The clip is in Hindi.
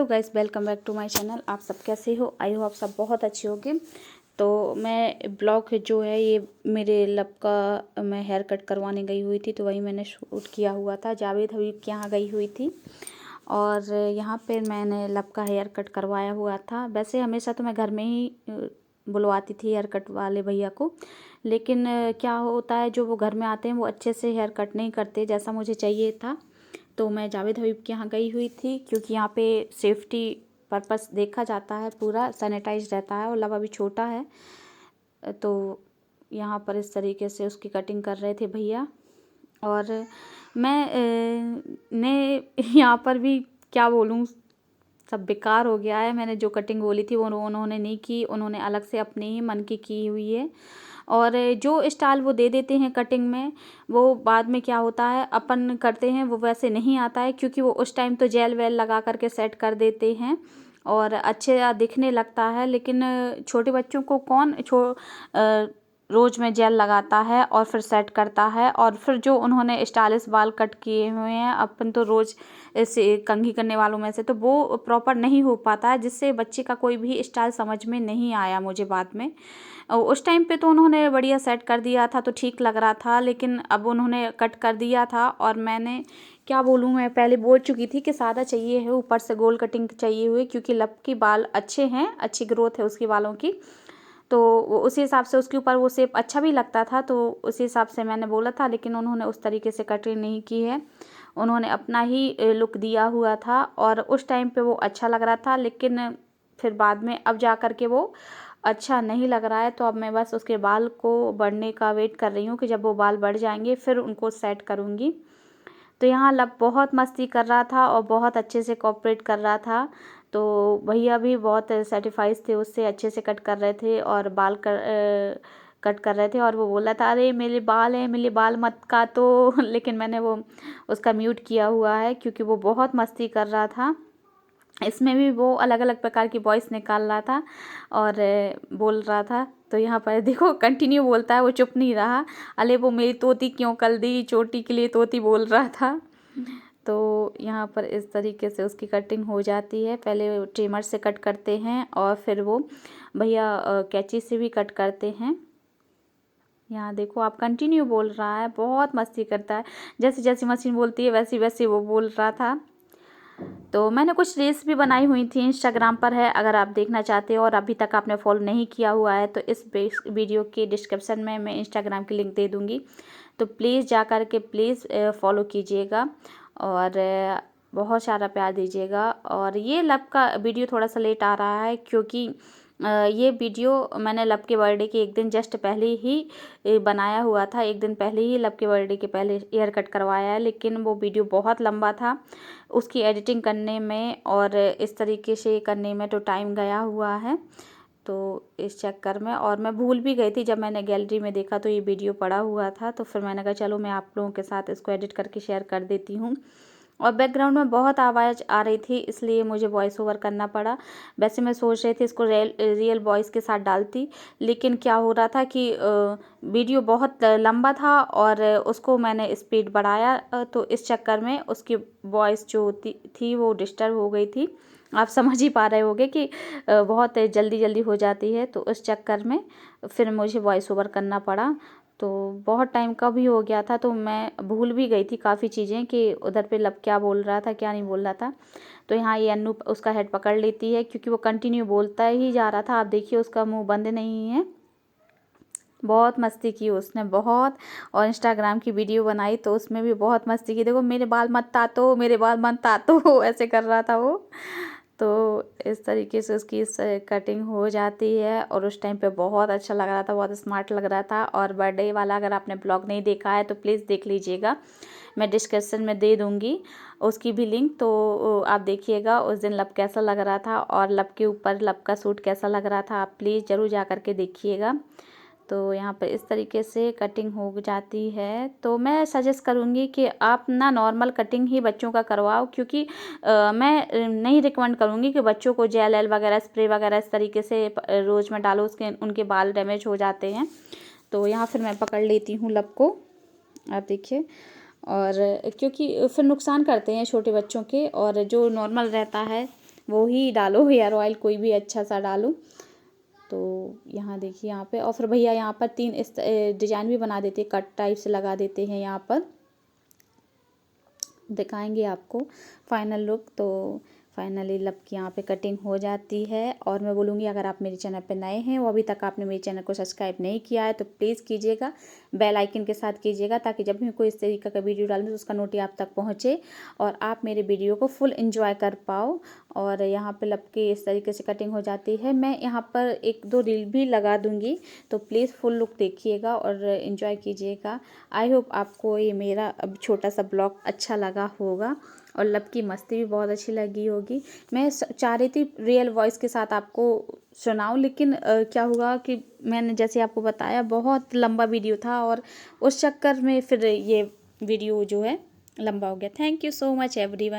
Hello guys, welcome back to my channel. आप सब कैसे हो? आई हो आप सब बहुत अच्छे होंगे। तो मैं ब्लॉग जो है ये मेरे लब का मैं हेयर कट करवाने गई हुई थी, तो वही मैंने शूट किया हुआ था। जावेद हबीब के यहाँ गई हुई थी और यहाँ पे मैंने लब का हेयर कट करवाया हुआ था। वैसे हमेशा तो मैं घर में ही बुलवाती थी हेयर कट वाले भैया को, लेकिन क्या होता है जो वो घर में आते हैं वो अच्छे से हेयर कट नहीं करते जैसा मुझे चाहिए था। तो मैं जावेद हबीब के यहाँ गई हुई थी क्योंकि यहाँ पे सेफ्टी पर्पस देखा जाता है, पूरा सैनिटाइज रहता है और लब अभी छोटा है। तो यहाँ पर इस तरीके से उसकी कटिंग कर रहे थे भैया और ने यहाँ पर भी क्या बोलूँ, सब बेकार हो गया है। मैंने जो कटिंग बोली थी वो उन्होंने नहीं की, उन्होंने अलग से अपने ही मन की हुई है। और जो स्टाइल वो दे देते हैं कटिंग में, वो बाद में क्या होता है अपन करते हैं वो वैसे नहीं आता है, क्योंकि वो उस टाइम तो जेल वेल लगा करके सेट कर देते हैं और अच्छे दिखने लगता है। लेकिन छोटे बच्चों को कौन रोज़ में जेल लगाता है और फिर सेट करता है। और फिर जो उन्होंने स्टाइलिश बाल कट किए हुए हैं, अपन तो रोज़ ऐसे कंघी करने वालों में से, तो वो प्रॉपर नहीं हो पाता है, जिससे बच्चे का कोई भी स्टाइल समझ में नहीं आया मुझे बाद में। उस टाइम पे तो उन्होंने बढ़िया सेट कर दिया था तो ठीक लग रहा था, लेकिन अब उन्होंने कट कर दिया था और मैंने क्या बोलूँ, मैं पहले बोल चुकी थी कि सादा चाहिए है, ऊपर से गोल कटिंग चाहिए हुई, क्योंकि लब की बाल अच्छे हैं, अच्छी ग्रोथ है उसकी बालों की। तो उसी हिसाब से उसके ऊपर वो शेप अच्छा भी लगता था, तो उसी हिसाब से मैंने बोला था। लेकिन उन्होंने उस तरीके से कटिंग नहीं की है, उन्होंने अपना ही लुक दिया हुआ था और उस टाइम पे वो अच्छा लग रहा था, लेकिन फिर बाद में अब जा कर के वो अच्छा नहीं लग रहा है। तो अब मैं बस उसके बाल को बढ़ने का वेट कर रही हूँ कि जब वो बाल बढ़ जाएंगे फिर उनको सेट करूँगी। तो यहाँ लब बहुत मस्ती कर रहा था और बहुत अच्छे से कोऑपरेट कर रहा था, तो भैया भी बहुत सेटिस्फाइड थे उससे, अच्छे से कट कर रहे थे और बाल कट कर रहे थे। और वो बोला था अरे मेरे बाल हैं, मेरे बाल मत काटो लेकिन मैंने वो उसका म्यूट किया हुआ है क्योंकि वो बहुत मस्ती कर रहा था। इसमें भी वो अलग अलग प्रकार की वॉइस निकाल रहा था और बोल रहा था। तो यहाँ पर देखो कंटिन्यू बोलता है, वो चुप नहीं रहा। अले वो मेरी तोती क्यों कल दी, चोटी के लिए तोती बोल रहा था। तो यहाँ पर इस तरीके से उसकी कटिंग हो जाती है। पहले ट्रिमर से कट करते हैं और फिर वो भैया कैंची से भी कट करते हैं। यहाँ देखो आप, कंटिन्यू बोल रहा है, बहुत मस्ती करता है, जैसे जैसी मशीन बोलती है वैसी वैसी वो बोल रहा था। तो मैंने कुछ रील्स भी बनाई हुई थी, इंस्टाग्राम पर है, अगर आप देखना चाहते हो और अभी तक आपने फॉलो नहीं किया हुआ है तो इस वीडियो के डिस्क्रिप्शन में मैं इंस्टाग्राम की लिंक दे दूँगी, तो प्लीज़ जा कर के प्लीज़ फॉलो कीजिएगा और बहुत सारा प्यार दीजिएगा। और ये लब का वीडियो थोड़ा सा लेट आ रहा है क्योंकि ये वीडियो मैंने लब के बर्थडे के एक दिन जस्ट पहले ही बनाया हुआ था, एक दिन पहले ही लब के बर्थडे के पहले हेयर कट करवाया है, लेकिन वो वीडियो बहुत लंबा था, उसकी एडिटिंग करने में और इस तरीके से करने में तो टाइम गया हुआ है। तो इस चक्कर में, और मैं भूल भी गई थी, जब मैंने गैलरी में देखा तो ये वीडियो पड़ा हुआ था, तो फिर मैंने कहा चलो मैं आप लोगों के साथ इसको एडिट करके शेयर कर देती हूँ। और बैकग्राउंड में बहुत आवाज़ आ रही थी इसलिए मुझे वॉइस ओवर करना पड़ा। वैसे मैं सोच रही थी इसको रियल वॉइस के साथ डालती, लेकिन क्या हो रहा था कि वीडियो बहुत लंबा था और उसको मैंने स्पीड बढ़ाया, तो इस चक्कर में उसकी वॉइस जो होती थी वो डिस्टर्ब हो गई थी। आप समझ ही पा रहे होंगे कि बहुत जल्दी जल्दी हो जाती है, तो उस चक्कर में फिर मुझे वॉइस ओवर करना पड़ा। तो बहुत टाइम का भी हो गया था, तो मैं भूल भी गई थी काफ़ी चीज़ें कि उधर पे लब क्या बोल रहा था क्या नहीं बोल रहा था। तो यहाँ ये अन्नू उसका हेड पकड़ लेती है क्योंकि वो कंटिन्यू बोलता ही जा रहा था। आप देखिए उसका मुंह बंद नहीं है, बहुत मस्ती की उसने बहुत। और इंस्टाग्राम की वीडियो बनाई तो उसमें भी बहुत मस्ती की, देखो मेरे बाल मत तातो, मेरे बाल मत तातो ऐसे कर रहा था वो। तो इस तरीके से उसकी कटिंग हो जाती है और उस टाइम पे बहुत अच्छा लग रहा था, बहुत स्मार्ट लग रहा था। और बर्थडे वाला अगर आपने ब्लॉग नहीं देखा है तो प्लीज़ देख लीजिएगा, मैं डिस्क्रिप्शन में दे दूँगी उसकी भी लिंक, तो आप देखिएगा उस दिन लब कैसा लग रहा था और लब के ऊपर लब का सूट कैसा लग रहा था, आप प्लीज़ ज़रूर जा कर के देखिएगा। तो यहाँ पर इस तरीके से कटिंग हो जाती है। तो मैं सजेस्ट करूँगी कि आप ना नॉर्मल कटिंग ही बच्चों का करवाओ, क्योंकि मैं नहीं रिकमेंड करूँगी कि बच्चों को जेल एल वगैरह स्प्रे वगैरह इस तरीके से रोज़ में डालो, उसके उनके बाल डैमेज हो जाते हैं। तो यहाँ फिर मैं पकड़ लेती हूँ लब को, आप देखिए, और क्योंकि फिर नुकसान करते हैं छोटे बच्चों के, और जो नॉर्मल रहता है वो ही डालो, हेयर ऑयल कोई भी अच्छा सा डालो। तो यहाँ देखिए यहाँ पे, और फिर भैया यहाँ पर 3 इस डिज़ाइन भी बना देते हैं, कट टाइप से लगा देते हैं यहाँ पर। दिखाएंगे आपको फाइनल लुक। तो फाइनली लब की यहाँ पे कटिंग हो जाती है। और मैं बोलूँगी अगर आप मेरे चैनल पे नए हैं, वो अभी तक आपने मेरे चैनल को सब्सक्राइब नहीं किया है, तो प्लीज़ कीजिएगा, बेल आइकन के साथ कीजिएगा, ताकि जब भी मैं कोई इस तरीके का वीडियो डालूँ तो उसका नोटी आप तक पहुँचे और आप मेरे वीडियो को फुल एंजॉय कर पाओ। और यहाँ पे लब की इस तरीके से कटिंग हो जाती है। मैं यहाँ पर 1-2 रील भी लगा दूँगी, तो प्लीज़ फुल लुक देखिएगा और एंजॉय कीजिएगा। आई होप आपको ये मेरा अब छोटा सा ब्लॉग अच्छा लगा होगा और लब की मस्ती भी बहुत अच्छी लगी होगी। मैं चाह रही थी रियल वॉइस के साथ आपको सुनाऊं, लेकिन क्या हुआ कि मैंने जैसे आपको बताया बहुत लंबा वीडियो था और उस चक्कर में फिर ये वीडियो जो है लंबा हो गया। Thank you so much everyone.